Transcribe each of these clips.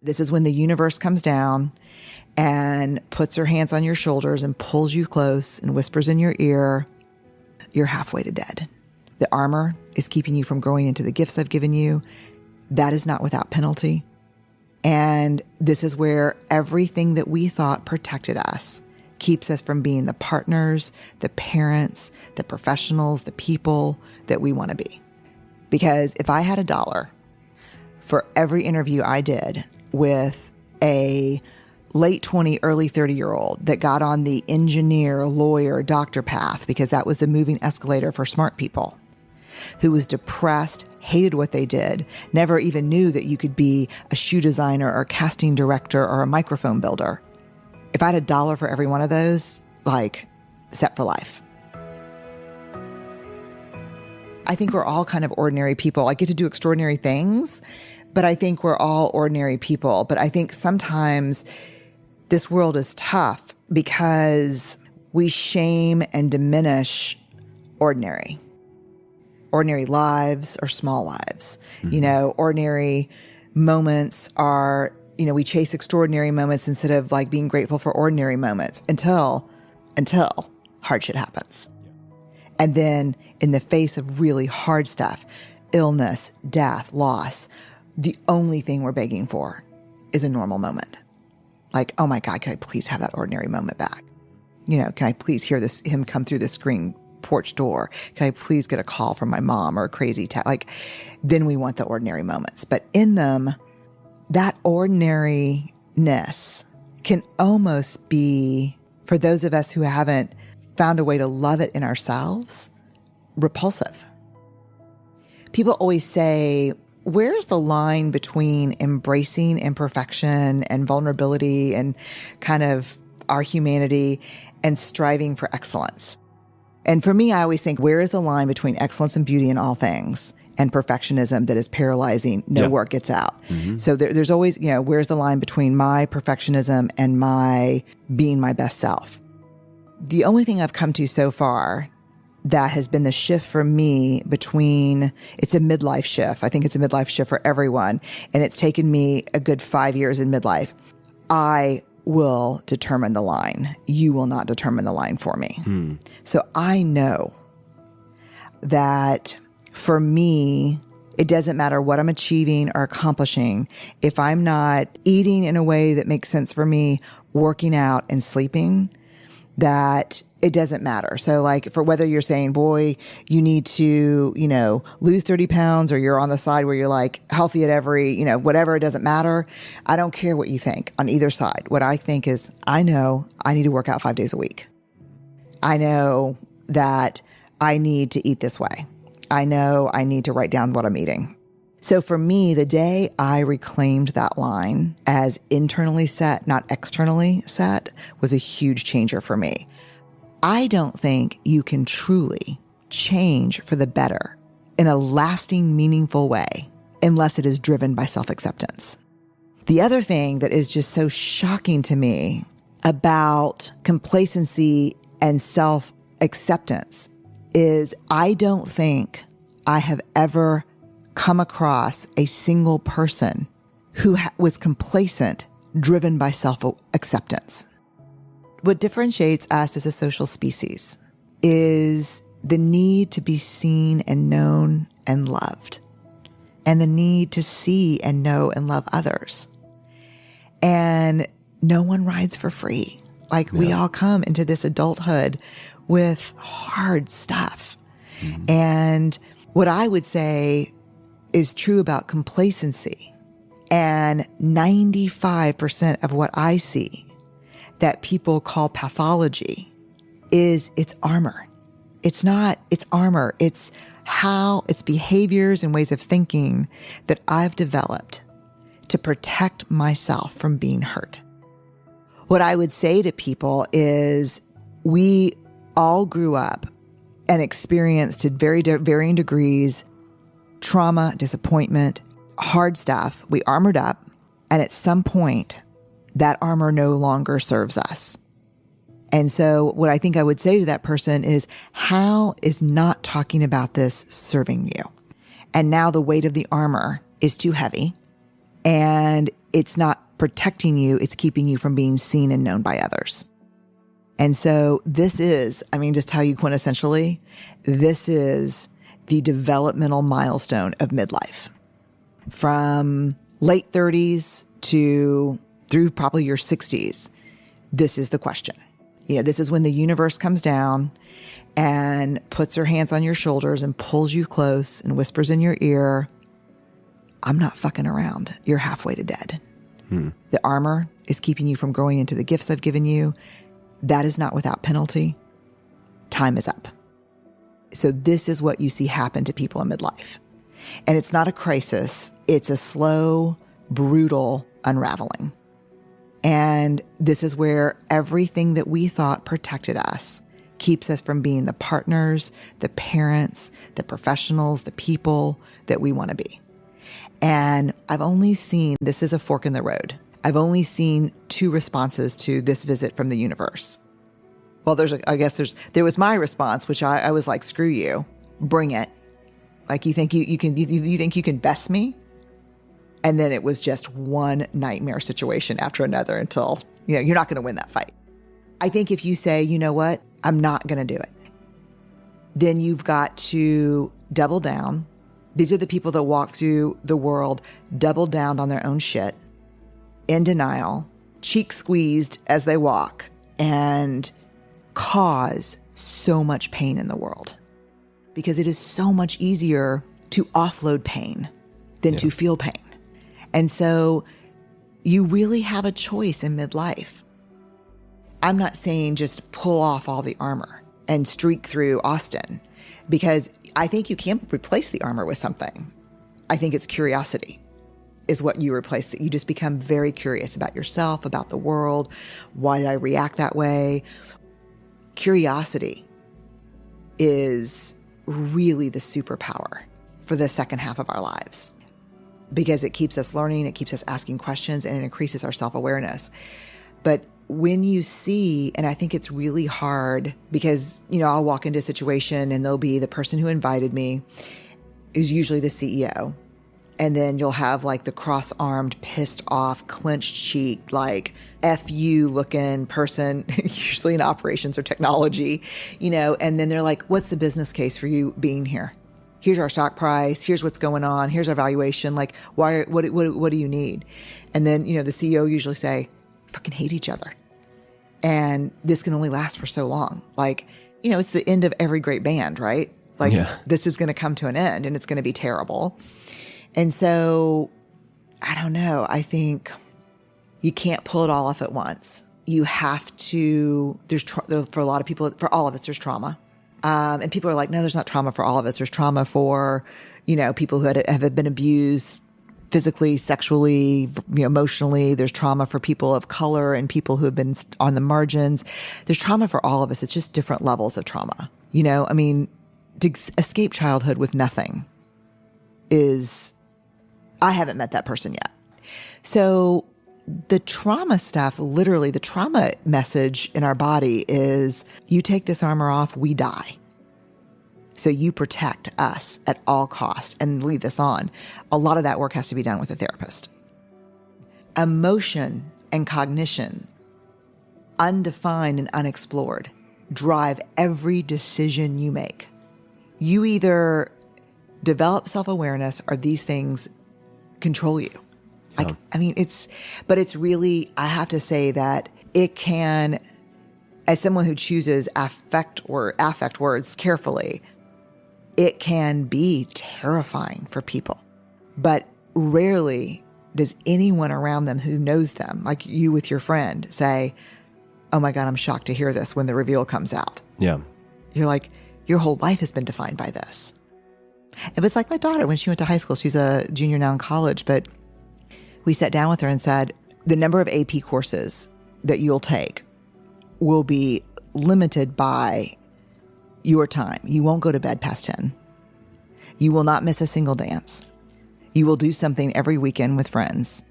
This is when the universe comes down and puts her hands on your shoulders and pulls you close and whispers in your ear, you're halfway to dead. The armor is keeping you from growing into the gifts I've given you. That is not without penalty. And this is where everything that we thought protected us keeps us from being the partners, the parents, the professionals, the people that we want to be. Because if I had $1 for every interview I did with a late 20, early 30-year-old that got on the engineer, lawyer, doctor path, because that was the moving escalator for smart people, who was depressed, hated what they did, never even knew that you could be a shoe designer or a casting director or a microphone builder. If I had $1 for every one of those, set for life. I think we're all kind of ordinary people. I get to do extraordinary things, but I think we're all ordinary people. But I think sometimes this world is tough because we shame and diminish ordinary lives or small lives. Mm-hmm. Ordinary moments are, we chase extraordinary moments instead of being grateful for ordinary moments until hard shit happens. And then in the face of really hard stuff, illness, death, loss, the only thing we're begging for is a normal moment. Oh my God, can I please have that ordinary moment back? Can I please hear him come through the screen porch door? Can I please get a call from my mom or a crazy text? Then we want the ordinary moments. But in them, that ordinariness can almost be, for those of us who haven't found a way to love it in ourselves, repulsive. People always say, where's the line between embracing imperfection and vulnerability and kind of our humanity and striving for excellence? And for me, I always think, where is the line between excellence and beauty in all things and perfectionism that is paralyzing? No work gets out. Mm-hmm. So there's always, where's the line between my perfectionism and my being my best self? The only thing I've come to so far that has been the shift for me it's a midlife shift. I think it's a midlife shift for everyone. And it's taken me a good 5 years in midlife. I will determine the line. You will not determine the line for me. So I know that for me, it doesn't matter what I'm achieving or accomplishing. If I'm not eating in a way that makes sense for me, working out and sleeping, that it doesn't matter. So for whether you're saying, boy, you need to, lose 30 pounds, or you're on the side where you're healthy at every, whatever, it doesn't matter. I don't care what you think on either side. What I think is, I know I need to work out 5 days a week. I know that I need to eat this way. I know I need to write down what I'm eating. So for me, the day I reclaimed that line as internally set, not externally set, was a huge changer for me. I don't think you can truly change for the better in a lasting, meaningful way unless it is driven by self-acceptance. The other thing that is just so shocking to me about complacency and self-acceptance is I don't think I have ever come across a single person who was complacent, driven by self-acceptance. What differentiates us as a social species is the need to be seen and known and loved, and the need to see and know and love others. And no one rides for free. We all come into this adulthood with hard stuff. Mm-hmm. And what I would say is true about complacency, and 95% of what I see that people call pathology is it's armor. It's not, it's armor. It's behaviors and ways of thinking that I've developed to protect myself from being hurt. What I would say to people is we all grew up and experienced to varying degrees trauma, disappointment, hard stuff. We armored up, and at some point, that armor no longer serves us. And so what I think I would say to that person is, how is not talking about this serving you? And now the weight of the armor is too heavy, And it's not protecting you, it's keeping you from being seen and known by others. And so this is, just tell you quintessentially, this is the developmental milestone of midlife. From late 30s to through probably your 60s, this is the question. This is when the universe comes down and puts her hands on your shoulders and pulls you close and whispers in your ear, I'm not fucking around. You're halfway to dead. The armor is keeping you from growing into the gifts I've given you. That is not without penalty. Time is up. So this is what you see happen to people in midlife. And it's not a crisis. It's a slow, brutal unraveling. And this is where everything that we thought protected us keeps us from being the partners, the parents, the professionals, the people that we want to be. And I've only seen, this is a fork in the road. I've only seen two responses to this visit from the universe. Well, there was my response, which I was like, screw you, bring it. Like, you think you can best me? And then it was just one nightmare situation after another until, you're not going to win that fight. I think if you say, you know what, I'm not going to do it, then you've got to double down. These are the people that walk through the world, double down on their own shit, in denial, cheek squeezed as they walk, and cause so much pain in the world. Because it is so much easier to offload pain than to feel pain. And so you really have a choice in midlife. I'm not saying just pull off all the armor and streak through Austin, because I think you can replace the armor with something. I think it's curiosity is what you replace it. You just become very curious about yourself, about the world. Why did I react that way? Curiosity is really the superpower for the second half of our lives, because it keeps us learning, it keeps us asking questions, and it increases our self-awareness. But when you see, and I think it's really hard because, I'll walk into a situation and there'll be the person who invited me is usually the CEO. And then you'll have like the cross-armed, pissed off, clenched cheek, like F you looking person, usually in operations or technology, and then they're like, what's the business case for you being here? Here's our stock price. Here's what's going on. Here's our valuation. Like, what do you need? And then, the CEO usually say, fucking hate each other. And this can only last for so long. Like, it's the end of every great band, right? Like, This is going to come to an end and it's going to be terrible. And so, I don't know. I think you can't pull it all off at once. You have to, for a lot of people, for all of us, there's trauma. And people are like, no, there's not trauma for all of us. There's trauma for, people who have been abused physically, sexually, emotionally. There's trauma for people of color and people who have been on the margins. There's trauma for all of us. It's just different levels of trauma. To escape childhood with nothing is, I haven't met that person yet. So the trauma stuff, literally the trauma message in our body is, you take this armor off, we die. So you protect us at all costs and leave this on. A lot of that work has to be done with a therapist. Emotion and cognition, undefined and unexplored, drive every decision you make. You either develop self-awareness or these things control you. It's really, I have to say that it can, as someone who chooses affect words carefully, it can be terrifying for people. But rarely does anyone around them who knows them, like you with your friend, say, oh my God, I'm shocked to hear this when the reveal comes out. Yeah. You're like, your whole life has been defined by this. It was like my daughter when she went to high school. She's a junior now in college, but we sat down with her and said, the number of AP courses that you'll take will be limited by your time. You won't go to bed past 10. You will not miss a single dance. You will do something every weekend with friends.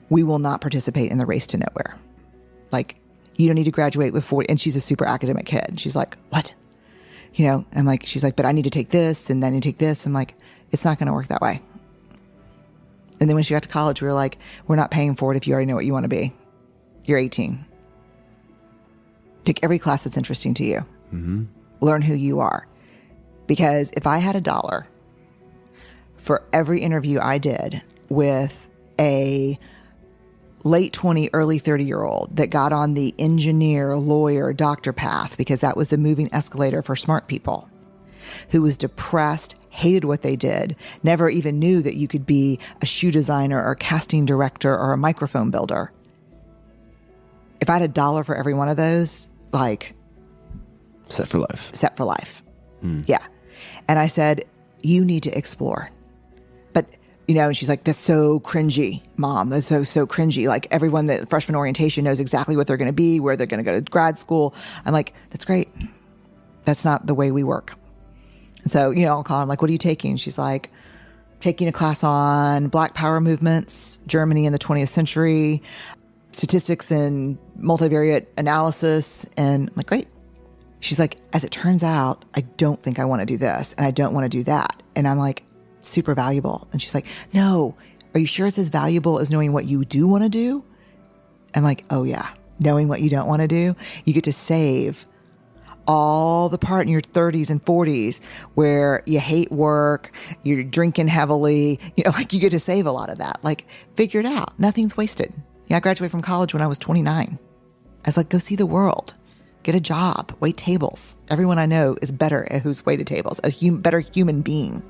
We will not participate in the race to nowhere. Like, you don't need to graduate with 40. And she's a super academic kid. She's like, what? I'm like, she's like, but I need to take this and I need to take this. I'm like, it's not going to work that way. And then when she got to college, we were like, we're not paying for it if you already know what you want to be. You're 18. Take every class that's interesting to you. Learn who you are. Because if I had $1 for every interview I did with a late 20, early 30-year-old that got on the engineer, lawyer, doctor path, because that was the moving escalator for smart people, who was depressed, hated what they did, never even knew that you could be a shoe designer or a casting director or a microphone builder. If I had $1 for every one of those, like... Set for life. Set for life. Yeah. And I said, you need to explore. But, and she's like, that's so cringy, Mom. That's so cringy. Like everyone that freshman orientation knows exactly what they're going to be, where they're going to go to grad school. I'm like, that's great. That's not the way we work. And so, I'll call her. I'm like, what are you taking? She's like, taking a class on Black Power movements, Germany in the 20th century, statistics and multivariate analysis. And I'm like, great. She's like, as it turns out, I don't think I want to do this and I don't want to do that. And I'm like, super valuable. And she's like, no, are you sure it's as valuable as knowing what you do want to do? I'm like, oh yeah, knowing what you don't want to do, you get to save all the part in your 30s and 40s where you hate work, you're drinking heavily, like you get to save a lot of that. Like figure it out. Nothing's wasted. Yeah, I graduated from college when I was 29. I was like, go see the world. Get a job, wait tables. Everyone I know is better at who's waited tables, better human being.